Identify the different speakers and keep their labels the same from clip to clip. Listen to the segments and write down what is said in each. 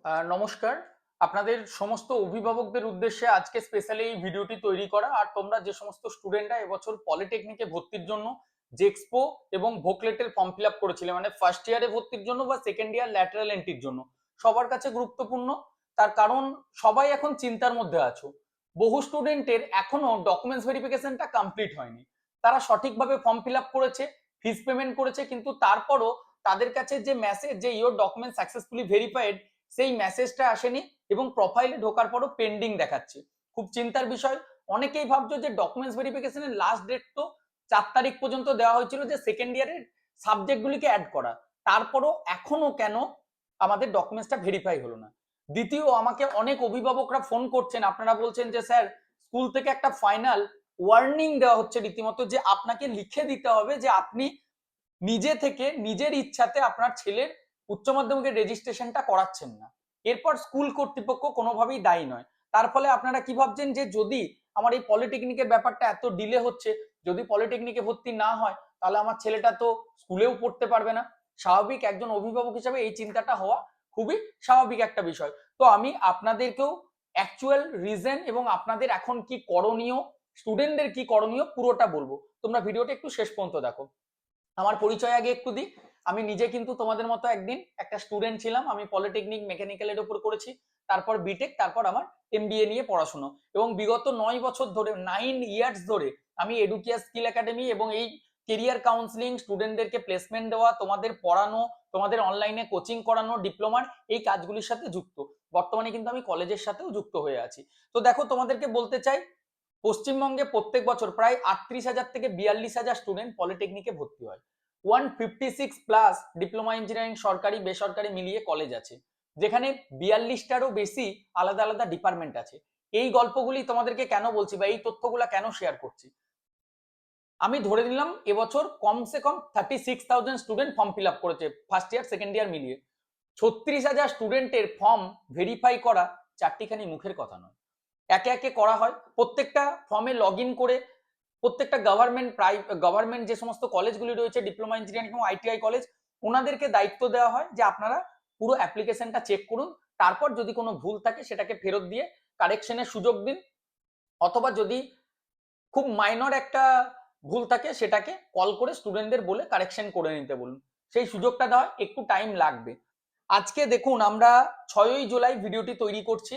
Speaker 1: নমস্কার। আপনাদের সমস্ত অভিভাবকদের উদ্দেশ্যে আজকে স্পেশালি এই ভিডিওটি তৈরি করা। আর তোমরা যে সমস্ত স্টুডেন্টরা এবছর পলিটেকনিকে ভর্তির জন্য জেক্সপো এবং ভোকলেটের ফর্ম ফিল আপ করেছিলে, মানে ফার্স্ট ইয়ারে ভর্তির জন্য বা সেকেন্ড ইয়ার ল্যাটারাল এন্ট্রির জন্য, সবার কাছে গুরুত্বপূর্ণ। তার কারণ সবাই এখন চিন্তার মধ্যে আছো। বহু স্টুডেন্টের এখনো ডকুমেন্টস ভেরিফিকেশনটা কমপ্লিট হয়নি। তারা সঠিকভাবে ফর্ম ফিল আপ করেছে, ফিস পেমেন্ট করেছে, কিন্তু তারপরও তাদের কাছে যে মেসেজ যে ইওর ডকুমেন্ট সাকসেসফুলি ভেরিফাইড, সেই মেসেজটা আসেনি এবং প্রোফাইলে ঢোকার পরও পেন্ডিং দেখাচ্ছে। খুব চিন্তার বিষয়। অনেকেই ভাবছো যে ডকুমেন্টস ভেরিফিকেশনের লাস্ট ডেট তো 4 তারিখ পর্যন্ত দেওয়া হয়েছিল যে সেকেন্ড ইয়ারের সাবজেক্টগুলিকে অ্যাড করা, তারপরও এখনো কেন আমাদের ডকুমেন্টসটা ভেরিফাই হলো না। দ্বিতীয়, আমাকে অনেক অভিভাবকরা ফোন করছেন, আপনারা বলছেন যে স্যার স্কুল থেকে একটা ফাইনাল ওয়ার্নিং দেওয়া হচ্ছে রীতিমতো যে আপনাকে লিখে দিতে হবে যে আপনি নিজে থেকে নিজের ইচ্ছাতে আপনার ছেলের উচ্চ মাধ্যমিকের রেজিস্ট্রেশনটা করাচ্ছেন না। এরপর স্কুল কর্তৃপক্ষ কোনোভাবেই দায়ী নয়। তার ফলে আপনারা কি ভাবছেন যে যদি আমার এই পলিটেকনিকের ব্যাপারটা এত ডিলে হচ্ছে, যদি পলিটেকনিকে ভর্তি না হয় তাহলে আমার ছেলেটা তো স্কুলেও পড়তে পারবে না। স্বাভাবিক, একজন অভিভাবক হিসাবে এই চিন্তাটা হওয়া খুবই স্বাভাবিক একটা বিষয়। তো আমি আপনাদেরকেও অ্যাকচুয়াল রিজন এবং আপনাদের এখন কি করণীয়, স্টুডেন্টদের কি করণীয়, পুরোটা বলবো। তোমরা ভিডিওটা একটু শেষ পর্যন্ত দেখো। আমার পরিচয় আগে একটু দিই। আমি নিজে কিন্তু তোমাদের মতো একদিন একটা স্টুডেন্ট ছিলাম। আমি পলিটেকনিক মেকানিক্যালের উপর করেছি, তারপর বিটেক, তারপর আমার এমবিএ নিয়ে পড়াশোনা, এবং বিগত 9 বছর ধরে, 9 ইয়ার্স ধরে আমি এডুকেয়ার স্কিল একাডেমি এবং এই কেরিয়ার কাউন্সিলিং, স্টুডেন্টদেরকে প্লেসমেন্ট দেওয়া, তোমাদের পড়ানো, তোমাদের অনলাইনে কোচিং করানো, ডিপ্লোমার এই কাজগুলির সাথে যুক্ত। বর্তমানে কিন্তু আমি কলেজের সাথেও যুক্ত হয়ে আছি। তো দেখো, তোমাদেরকে বলতে চাই, পশ্চিমবঙ্গে প্রত্যেক বছর প্রায় 38,000 থেকে 42,000 স্টুডেন্ট পলিটেকনিকে ভর্তি হয়। 156+ ডিপ্লোমা ইঞ্জিনিয়ারিং সরকারি বেসরকারি মিলিয়ে কলেজ আছে, যেখানে 42টারও বেশি আলাদা আলাদা ডিপার্টমেন্ট আছে। এই গল্পগুলি তোমাদেরকে কেন বলছি বা এই তথ্যগুলা কেন শেয়ার করছি, আমি ধরে নিলাম এবছর কমসে কম 36,000 স্টুডেন্ট ফর্ম ফিল আপ করেছে ফার্স্ট ইয়ার সেকেন্ড ইয়ার মিলিয়ে। 36,000 স্টুডেন্টের ফর্ম ভেরিফাই করা চারটিখানি মুখের কথা নয়। একে একে করা হয়, প্রত্যেকটা ফর্মে লগ ইন করে প্রত্যেকটা গভর্নমেন্ট যে সমস্ত কলেজগুলি রয়েছে, ডিপ্লোমা ইঞ্জিনিয়ারিং এবং আইটিআই কলেজ, ওনাদেরকে দায়িত্ব দেওয়া হয় যে আপনারা পুরো অ্যাপ্লিকেশনটা চেক করুন, তারপর যদি কোনো ভুল থাকে সেটাকে ফেরত দিয়ে কারেকশনের সুযোগ দিন, অথবা যদি খুব মাইনর একটা ভুল থাকে সেটাকে কল করে স্টুডেন্টদের বলে কারেকশন করে নিতে বলুন। সেই সুযোগটা দেওয়া একটু টাইম লাগবে। আজকে দেখুন, আমরা 6ই জুলাই ভিডিওটি তৈরি করছি।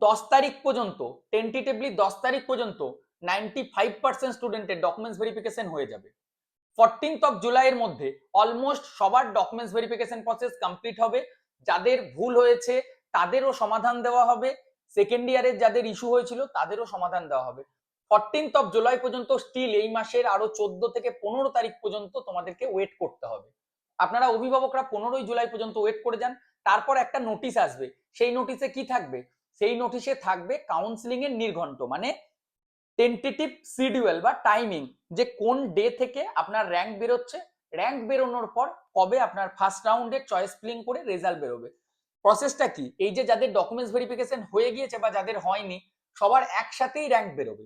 Speaker 1: 10 তারিখ পর্যন্ত, টেন্টেটিভলি 10 তারিখ পর্যন্ত 95% স্টুডেন্টের ডকুমেন্টস ভেরিফিকেশন হয়ে যাবে। 14th জুলাইয়ের মধ্যে অলমোস্ট সবার ডকুমেন্টস ভেরিফিকেশন প্রসেস কমপ্লিট হবে। যাদের ভুল হয়েছে তাদেরও সমাধান দেওয়া হবে, সেকেন্ড ইয়ারের যাদের ইস্যু হয়েছিল তাদেরও সমাধান দেওয়া হবে। 14th জুলাই পর্যন্ত স্টিল এই মাসের আরো 14 থেকে 15 তারিখ পর্যন্ত তোমাদেরকে ওয়েট করতে হবে। আপনারা অভিভাবকরা 15ই জুলাই পর্যন্ত ওয়েট করে যান। তারপর একটা নোটিশ আসবে, সেই নোটিশে কি থাকবে? সেই নোটিশে থাকবে কাউন্সিলিং এর নির্ঘণ্ট, মানে টেন্টেটিভ শিডিউল বা টাইমিং, যে কোন ডে থেকে আপনার র্যাঙ্ক বেরোচ্ছে, র্যাঙ্ক বেরোনোর পর কবে আপনার ফার্স্ট রাউন্ডের চয়েস ফিলিং করে রেজাল্ট বেরোবে। প্রসেসটা কি? এই যে যাদের ডকুমেন্টস ভেরিফিকেশন হয়ে গিয়েছে বা যাদের হয়নি, সবার একসাথেই র্যাঙ্ক বেরোবে।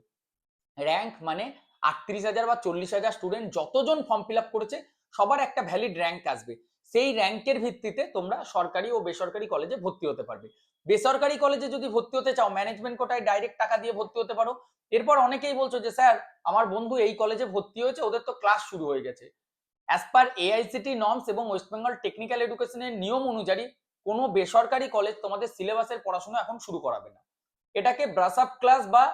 Speaker 1: র্যাঙ্ক মানে 38,000 বা 40,000 স্টুডেন্ট যতজন ফর্ম ফিল আপ করেছে সবার একটা ভ্যালিড র্যাঙ্ক আসবে। সেই র্যাঙ্কের ভিত্তিতে তোমরা সরকারি ও বেসরকারি কলেজে ভর্তি হতে পারবে। বেসরকারি কলেজে যদি ভর্তি হতে চাও, ম্যানেজমেন্ট কোটায় ডাইরেক্ট টাকা দিয়ে ভর্তি হতে পারো। এরপর অনেকেই বলছো যে স্যার আমার বন্ধু এই কলেজে ভর্তি হয়েছে, ওদের তো ক্লাস শুরু হয়ে গেছে। অ্যাজ পার এআইসিটি নর্মস এবং ওয়েস্ট বেঙ্গল টেকনিক্যাল এডুকেশনের নিয়ম অনুযায়ী কোনো বেসরকারি কলেজ তোমাদের সিলেবাসের পড়াশোনা এখন শুরু করাবে না। এটাকে ব্রাশ আপ ক্লাস বা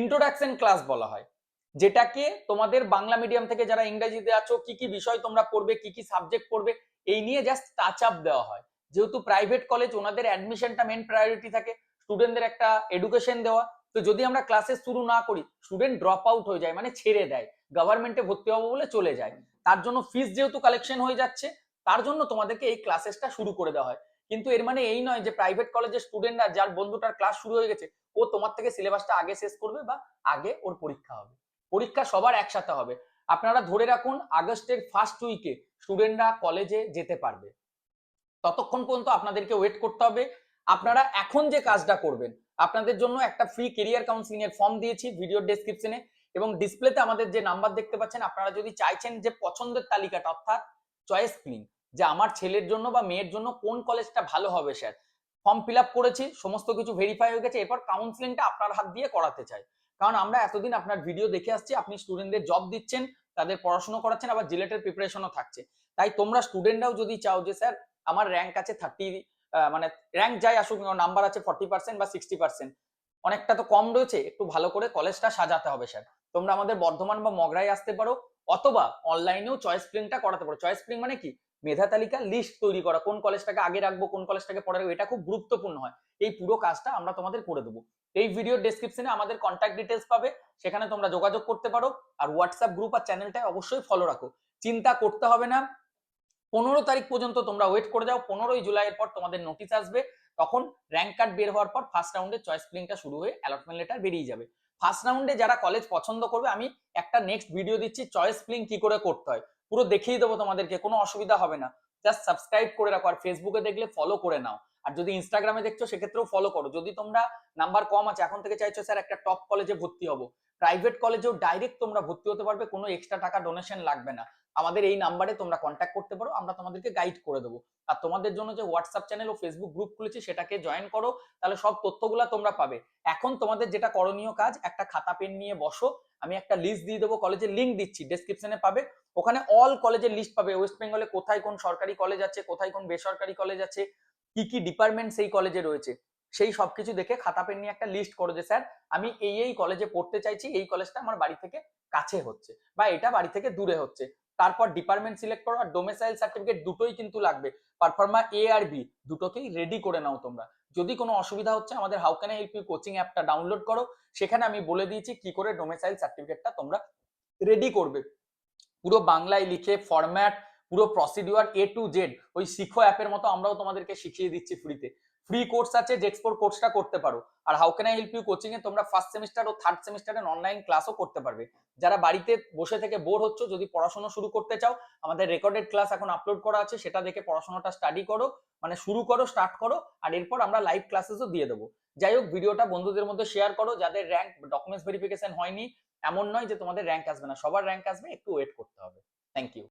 Speaker 1: ইন্ট্রোডাকশন ক্লাস বলা হয়, যেটাকে তোমাদের বাংলা মিডিয়াম থেকে যারা ইংরেজিতে আছো কি কি বিষয় তোমরা পড়বে, কি কি সাবজেক্ট পড়বে, এই নিয়ে জাস্ট টাচ আপ দেওয়া হয়। যেহেতু প্রাইভেট কলেজ, ওনাদের অ্যাডমিশনটা মেন প্রায়োরিটি থাকে, স্টুডেন্টদের একটা এডুকেশন দেওয়া। তো যদি আমরা ক্লাসে শুরু না করি, স্টুডেন্ট ড্রপ আউট হয়ে যায়, মানে ছেড়ে দেয়, গভর্নমেন্টে ভর্তি হবো বলে চলে যায়। তার জন্য ফিস যেহেতু কালেকশন হয়ে যাচ্ছে, তার জন্য তোমাদেরকে এই ক্লাসেসটা শুরু করে দেওয়া হয়। কিন্তু এর মানে এই নয় যে প্রাইভেট কলেজের স্টুডেন্টরা, যার বন্ধুটার ক্লাস শুরু হয়ে গেছে, ও তোমার থেকে সিলেবাসটা আগে শেষ করবে বা আগে ওর পরীক্ষা হবে। পরীক্ষা সবার একসাথে হবে। আপনারা ধরে রাখুন আগস্টের ফার্স্ট উইকে স্টুডেন্টরা কলেজে যেতে পারবে। ততক্ষণ পর্যন্ত আপনাদেরকে ওয়েট করতে হবে। আপনারা এখন যে কাজটা করবেন, আপনাদের জন্য একটা ফ্রি কেরিয়ার কাউন্সিলিং এর ফর্ম দিয়েছি ভিডিওর ডেসক্রিপশনে, এবং ডিসপ্লেতে আমাদের যে নাম্বার দেখতে পাচ্ছেন, আপনারা যদি চাইছেন যে পছন্দের তালিকাটা অর্থাৎ চয়েস ফিলিং, যে আমার ছেলের জন্য বা মেয়ের জন্য কোন কলেজটা ভালো হবে স্যার, ফর্ম ফিল আপ করেছি, সমস্ত কিছু ভেরিফাই হয়ে গেছে, এরপর কাউন্সিলিংটা আপনার হাত দিয়ে করাতে চাই। কারণ আমরা এতদিন আপনার ভিডিও দেখে আসছি, আপনি স্টুডেন্টদের জব দিচ্ছেন, তাদের পড়াশোনা করাচ্ছেন, আবার জিলেটের প্রিপারেশনও থাকছে। তাই তোমরা স্টুডেন্টরাও যদি চাও যে স্যার আমার র্যাঙ্ক আছে 30, মানে র্যাঙ্ক যাই আসুক, নাম্বার আছে 40% বা 60%, অনেকটা তো কম রয়েছে, একটু ভালো করে কলেজটা সাজাতে হবে স্যার। তোমরা আমাদের বর্ধমান বা মগরায় আসতে পারো, অথবা অনলাইনেও চয়েস ফিলিংটা করাতে পারো। চয়েস ফিলিং মানে কি? মেধা তালিকা লিস্ট তৈরি করা, কোন কলেজটাকে আগে রাখবো, কোন কলেজটাকে পরে রাখবো, এটা খুব গুরুত্বপূর্ণ হয়। এই পুরো কাজটা আমরা তোমাদের করে দেবো। এই ভিডিওর ডেসক্রিপশনে আমাদের কন্ট্যাক্ট ডিটেলস পাবে, সেখানে তোমরা যোগাযোগ করতে পারো। আর হোয়াটসঅ্যাপ গ্রুপ আর চ্যানেলটা অবশ্যই ফলো রাখো। চিন্তা করতে হবে না, 15 তারিখ পর্যন্ত তোমরা ওয়েট করে যাও। 15ই জুলাইয়ের পর তোমাদের নোটিশ আসবে, তখন র্যাঙ্ক কার্ড বের হওয়ার পর ফার্স্ট রাউন্ডে চয়েস ফিলিংটা শুরু হয়ে অ্যালটমেন্ট লেটার বেরিয়ে যাবে। ফার্স্ট রাউন্ডে যারা কলেজ পছন্দ করবে, আমি একটা নেক্সট ভিডিও দিচ্ছি চয়েস ফিলিং কি করে করতে হয়, পুরো দেখিয়ে দেবো তোমাদেরকে, কোনো অসুবিধা হবে না। জাস্ট সাবস্ক্রাইব করে রাখো, আর ফেসবুকে দেখলে ফলো করে নাও, আর যদি ইনস্টাগ্রামে দেখছো সেক্ষেত্রেও ফলো করো। যদি তোমরা নাম্বার কম আছে, এখন থেকে চাইছো স্যার একটা টপ কলেজে ভর্তি হবো, প্রাইভেট কলেজেও ডাইরেক্ট তোমরা ভর্তি হতে পারবে, কোনো এক্সট্রা টাকা ডোনেশন লাগবে না। আমাদের এই নাম্বারে তোমরা কন্ট্যাক্ট করতে পারো, আমরা তোমাদেরকে গাইড করে দেবো। আর তোমাদের জন্য যে হোয়াটসঅ্যাপ চ্যানেল ও ফেসবুক গ্রুপ খুলেছি, সেটাকে জয়েন করো, তাহলে সব তথ্যগুলো তোমরা পাবে। এখন তোমাদের যেটা করণীয় কাজ, একটা খাতা পেন নিয়ে বসো, আমি একটা লিস্ট দিয়ে দেবো, কলেজের লিঙ্ক দিচ্ছি, ডেসক্রিপশনে পাবে, ওখানে অল কলেজের লিস্ট পাবে। ওয়েস্ট বেঙ্গলে কোথায় কোন সরকারি কলেজ আছে, কোথায় কোন বেসরকারি কলেজ আছে, কি কি ডিপার্টমেন্ট সেই কলেজে রয়েছে, সেই সবকিছু দেখে খাতা পেন নিয়ে একটা লিস্ট করো যে স্যার আমি এই কলেজে পড়তে চাইছি, এই কলেজটা আমার বাড়ি থেকে কাছে হচ্ছে বা এটা বাড়ি থেকে দূরে হচ্ছে। তারপর ডিপার্টমেন্ট সিলেক্ট করো, আর ডোমিসাইল সার্টিফিকেট দুটোই কিন্তু লাগবে, পারফর্মা এ আর বি দুটোকেই রেডি করে নাও তোমরা। যদি কোনো অসুবিধা হচ্ছে, আমাদের how can I help you coaching অ্যাপটা ডাউনলোড করো, সেখানে আমি বলে দিয়েছি কি করে ডোমিসাইল সার্টিফিকেটটা তোমরা রেডি করবে, পুরো বাংলায় লিখে ফরম্যাট, পুরো প্রসিডিউর A to Z, ওই শিখো অ্যাপের মতো আমরাও তোমাদেরকে শিখিয়ে দিচ্ছি ফ্রিতে। ফ্রি কোর্স আছে, জেক্সপোর কোর্সটা করতে পারো। আর how can I help you coaching এ তোমরা ফার্স্ট সেমিস্টার ও থার্ড সেমিস্টারের অনলাইন ক্লাসও করতে পারবে। যারা বাড়িতে বসে থেকে বোর হচ্ছ, যদি পড়াশোনা শুরু করতে চাও, আমাদের রেকর্ডেড ক্লাস এখন আপলোড করা আছে, সেটা দেখে পড়াশোনাটা স্টাডি করো, মানে শুরু করো, স্টার্ট করো, আর এরপর আমরা লাইভ ক্লাসেসও দিয়ে দেবো। যাই হোক, ভিডিওটা বন্ধুদের মধ্যে শেয়ার করো, যাদের র্যাঙ্ক ডকুমেন্টস ভেরিফিকেশন হয়নি। এমন নয় যে তোমাদের র্যাঙ্ক আসবে না, সবার র্যাঙ্ক আসবে, একটু ওয়েট করতে হবে। Thank you.